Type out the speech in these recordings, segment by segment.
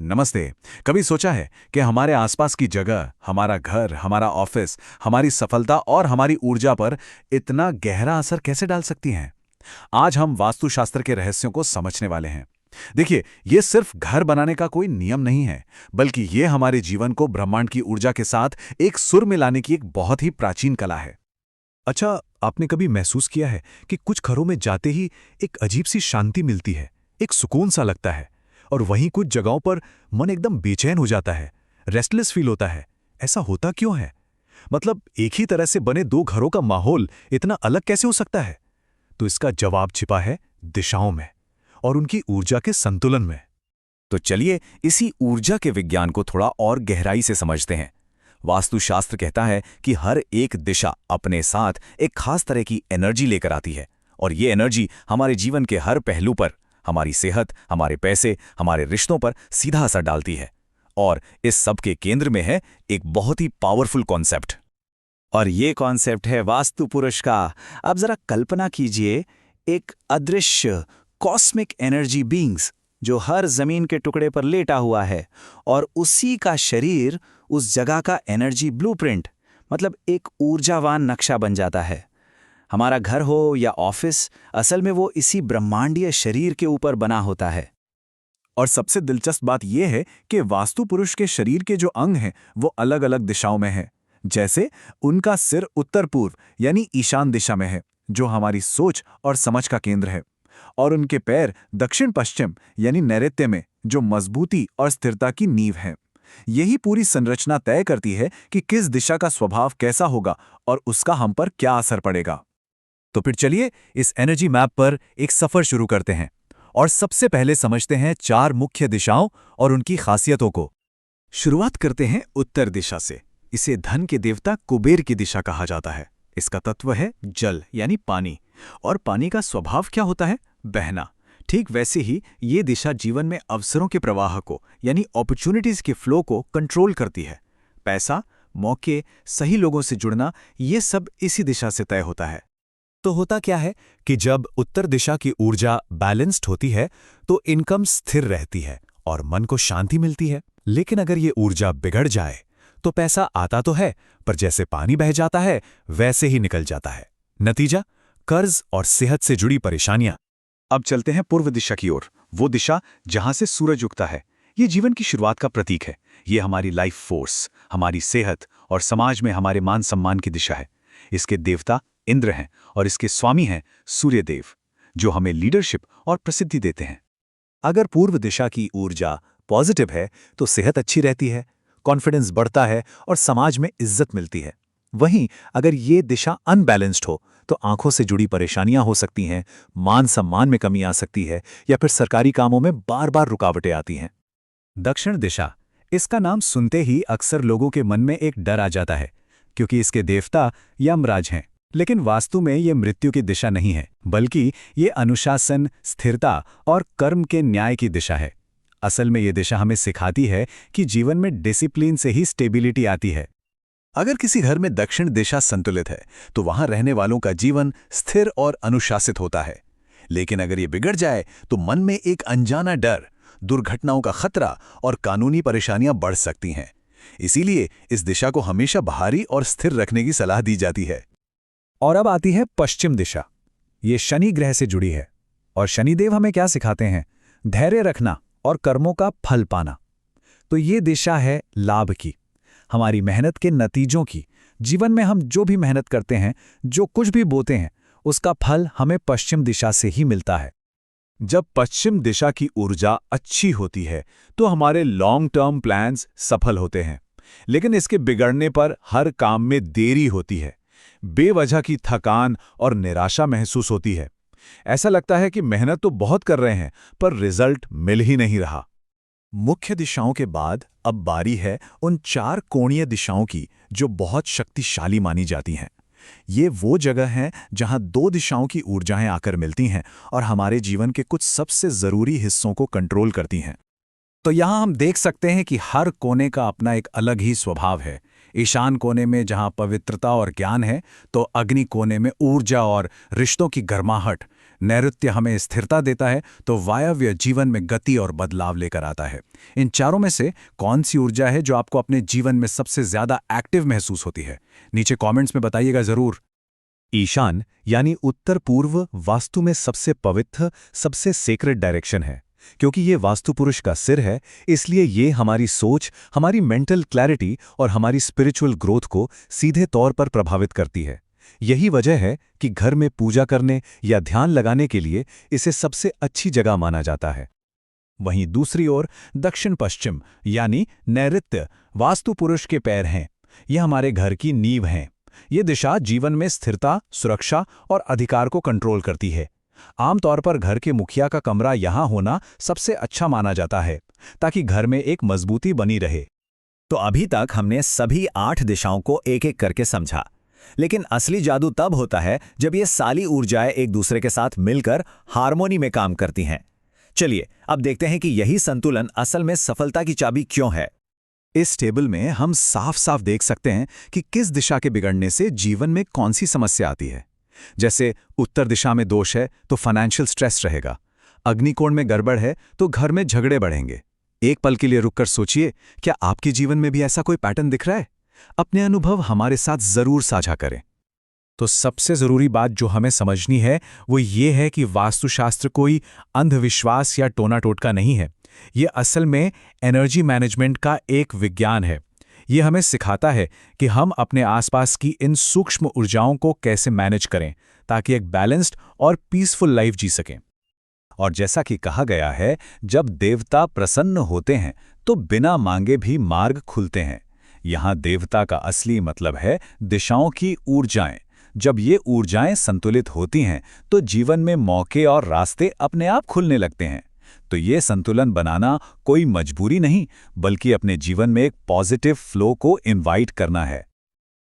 नमस्ते। कभी सोचा है कि हमारे आसपास की जगह, हमारा घर, हमारा ऑफिस, हमारी सफलता और हमारी ऊर्जा पर इतना गहरा असर कैसे डाल सकती हैं? आज हम वास्तुशास्त्र के रहस्यों को समझने वाले हैं। देखिए, ये सिर्फ घर बनाने का कोई नियम नहीं है, बल्कि ये हमारे जीवन को ब्रह्मांड की ऊर्जा के साथ एक सुर में लाने की एक बहुत ही प्राचीन कला है। अच्छा, आपने कभी महसूस किया है कि कुछ घरों में जाते ही एक अजीब सी शांति मिलती है, एक सुकून सा लगता है, और वहीं कुछ जगहों पर मन एकदम बेचैन हो जाता है, रेस्टलेस फील होता है। ऐसा होता क्यों है? मतलब एक ही तरह से बने दो घरों का माहौल इतना अलग कैसे हो सकता है? तो इसका जवाब छिपा है दिशाओं में और उनकी ऊर्जा के संतुलन में। तो चलिए इसी ऊर्जा के विज्ञान को थोड़ा और गहराई से समझते हैं। वास्तुशास्त्र कहता है कि हर एक दिशा अपने साथ एक खास तरह की एनर्जी लेकर आती है, और ये एनर्जी हमारे जीवन के हर पहलू पर, हमारी सेहत, हमारे पैसे, हमारे रिश्तों पर सीधा असर डालती है। और इस सब के केंद्र में है एक बहुत ही पावरफुल कॉन्सेप्ट। और ये कॉन्सेप्ट है वास्तु पुरुष का। अब जरा कल्पना कीजिए, एक अदृश्य कॉस्मिक एनर्जी बीइंग्स जो हर जमीन के टुकड़े पर लेटा हुआ है, और उसी का शरीर उस जगह का एनर्जी ब्लूप्रिंट, मतलब एक ऊर्जावान नक्शा बन जाता है। हमारा घर हो या ऑफिस, असल में वो इसी ब्रह्मांडीय शरीर के ऊपर बना होता है। और सबसे दिलचस्प बात यह है कि वास्तु पुरुष के शरीर के जो अंग हैं वो अलग अलग दिशाओं में हैं। जैसे उनका सिर उत्तर पूर्व यानी ईशान दिशा में है, जो हमारी सोच और समझ का केंद्र है, और उनके पैर दक्षिण पश्चिम यानी नैऋत्य में, जो मजबूती और स्थिरता की नींव है। यही पूरी संरचना तय करती है कि किस दिशा का स्वभाव कैसा होगा और उसका हम पर क्या असर पड़ेगा। तो फिर चलिए इस एनर्जी मैप पर एक सफर शुरू करते हैं और सबसे पहले समझते हैं चार मुख्य दिशाओं और उनकी खासियतों को। शुरुआत करते हैं उत्तर दिशा से। इसे धन के देवता कुबेर की दिशा कहा जाता है। इसका तत्व है जल यानी पानी, और पानी का स्वभाव क्या होता है? बहना। ठीक वैसे ही ये दिशा जीवन में अवसरों के प्रवाह को यानी अपॉर्चुनिटीज के फ्लो को कंट्रोल करती है। पैसा, मौके, सही लोगों से जुड़ना, ये सब इसी दिशा से तय होता है। तो होता क्या है कि जब उत्तर दिशा की ऊर्जा बैलेंस्ड होती है तो इनकम स्थिर रहती है और मन को शांति मिलती है। लेकिन अगर ये ऊर्जा बिगड़ जाए तो पैसा आता तो है, पर जैसे पानी बह जाता है वैसे ही निकल जाता है। नतीजा, कर्ज और सेहत से जुड़ी परेशानियां। अब चलते हैं पूर्व दिशा की ओर, वो दिशा जहां से सूरज उगता है। ये जीवन की शुरुआत का प्रतीक है। ये हमारी लाइफ फोर्स, हमारी सेहत और समाज में हमारे मान सम्मान की दिशा है। इसके देवता इंद्र हैं और इसके स्वामी हैं सूर्यदेव, जो हमें लीडरशिप और प्रसिद्धि देते हैं। अगर पूर्व दिशा की ऊर्जा पॉजिटिव है तो सेहत अच्छी रहती है, कॉन्फिडेंस बढ़ता है और समाज में इज्जत मिलती है। वहीं अगर ये दिशा अनबैलेंस्ड हो तो आंखों से जुड़ी परेशानियां हो सकती हैं, मान सम्मान में कमी आ सकती है, या फिर सरकारी कामों में बार बार रुकावटें आती हैं। दक्षिण दिशा, इसका नाम सुनते ही अक्सर लोगों के मन में एक डर आ जाता है, क्योंकि इसके देवता यमराज हैं। लेकिन वास्तु में ये मृत्यु की दिशा नहीं है, बल्कि ये अनुशासन, स्थिरता और कर्म के न्याय की दिशा है। असल में ये दिशा हमें सिखाती है कि जीवन में डिसिप्लिन से ही स्टेबिलिटी आती है। अगर किसी घर में दक्षिण दिशा संतुलित है तो वहां रहने वालों का जीवन स्थिर और अनुशासित होता है। लेकिन अगर ये बिगड़ जाए तो मन में एक अनजाना डर, दुर्घटनाओं का खतरा और कानूनी परेशानियां बढ़ सकती हैं। इसीलिए इस दिशा को हमेशा भारी और स्थिर रखने की सलाह दी जाती है। और अब आती है पश्चिम दिशा। ये शनि ग्रह से जुड़ी है, और शनिदेव हमें क्या सिखाते हैं? धैर्य रखना और कर्मों का फल पाना। तो ये दिशा है लाभ की, हमारी मेहनत के नतीजों की। जीवन में हम जो भी मेहनत करते हैं, जो कुछ भी बोते हैं, उसका फल हमें पश्चिम दिशा से ही मिलता है। जब पश्चिम दिशा की ऊर्जा अच्छी होती है तो हमारे लॉन्ग टर्म प्लान्स सफल होते हैं। लेकिन इसके बिगड़ने पर हर काम में देरी होती है, बेवजह की थकान और निराशा महसूस होती है। ऐसा लगता है कि मेहनत तो बहुत कर रहे हैं पर रिजल्ट मिल ही नहीं रहा। मुख्य दिशाओं के बाद अब बारी है उन चार कोणीय दिशाओं की, जो बहुत शक्तिशाली मानी जाती हैं। ये वो जगह है जहां दो दिशाओं की ऊर्जाएं आकर मिलती हैं और हमारे जीवन के कुछ सबसे जरूरी हिस्सों को कंट्रोल करती हैं। तो यहां हम देख सकते हैं कि हर कोने का अपना एक अलग ही स्वभाव है। ईशान कोने में जहां पवित्रता और ज्ञान है, तो अग्नि कोने में ऊर्जा और रिश्तों की गर्माहट। नैऋत्य हमें स्थिरता देता है, तो वायव्य जीवन में गति और बदलाव लेकर आता है। इन चारों में से कौन सी ऊर्जा है जो आपको अपने जीवन में सबसे ज्यादा एक्टिव महसूस होती है? नीचे कमेंट्स में बताइएगा जरूर। ईशान यानी उत्तर पूर्व वास्तु में सबसे पवित्र, सबसे सेक्रेट डायरेक्शन है। क्योंकि ये वास्तु पुरुष का सिर है, इसलिए ये हमारी सोच, हमारी मेंटल क्लैरिटी और हमारी स्पिरिचुअल ग्रोथ को सीधे तौर पर प्रभावित करती है। यही वजह है कि घर में पूजा करने या ध्यान लगाने के लिए इसे सबसे अच्छी जगह माना जाता है। वहीं दूसरी ओर दक्षिण पश्चिम यानी नैऋत्य वास्तु पुरुष के पैर हैं। ये हमारे घर की नींव हैं। ये दिशा जीवन में स्थिरता, सुरक्षा और अधिकार को कंट्रोल करती है। आमतौर पर घर के मुखिया का कमरा यहाँ होना सबसे अच्छा माना जाता है, ताकि घर में एक मजबूती बनी रहे। तो अभी तक हमने सभी 8 दिशाओं को एक एक करके समझा, लेकिन असली जादू तब होता है जब ये सारी ऊर्जाएं एक दूसरे के साथ मिलकर हार्मोनी में काम करती हैं। चलिए अब देखते हैं कि यही संतुलन असल में सफलता की चाबी क्यों है। इस टेबल में हम साफ साफ देख सकते हैं कि किस दिशा के बिगड़ने से जीवन में कौन सी समस्या आती है। जैसे उत्तर दिशा में दोष है तो फाइनेंशियल स्ट्रेस रहेगा, अग्निकोण में गड़बड़ है तो घर में झगड़े बढ़ेंगे। एक पल के लिए रुककर सोचिए, क्या आपके जीवन में भी ऐसा कोई पैटर्न दिख रहा है? अपने अनुभव हमारे साथ जरूर साझा करें। तो सबसे जरूरी बात जो हमें समझनी है वो ये है कि वास्तुशास्त्र कोई अंधविश्वास या टोना टोटका नहीं है। ये असल में एनर्जी मैनेजमेंट का एक विज्ञान है। ये हमें सिखाता है कि हम अपने आसपास की इन सूक्ष्म ऊर्जाओं को कैसे मैनेज करें ताकि एक बैलेंस्ड और पीसफुल लाइफ जी सकें। और जैसा कि कहा गया है, जब देवता प्रसन्न होते हैं तो बिना मांगे भी मार्ग खुलते हैं। यहाँ देवता का असली मतलब है दिशाओं की ऊर्जाएं। जब ये ऊर्जाएं संतुलित होती हैं तो जीवन में मौके और रास्ते अपने आप खुलने लगते हैं। तो ये संतुलन बनाना कोई मजबूरी नहीं, बल्कि अपने जीवन में एक पॉजिटिव फ्लो को इनवाइट करना है।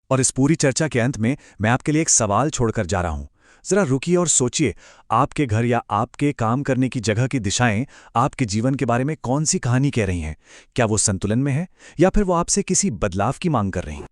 और इस पूरी चर्चा के अंत में मैं आपके लिए एक सवाल छोड़कर जा रहा हूं। जरा रुकिए और सोचिए, आपके घर या आपके काम करने की जगह की दिशाएं आपके जीवन के बारे में कौन सी कहानी कह रही हैं? क्या वो संतुलन में है या फिर वो आपसे किसी बदलाव की मांग कर रही हैं?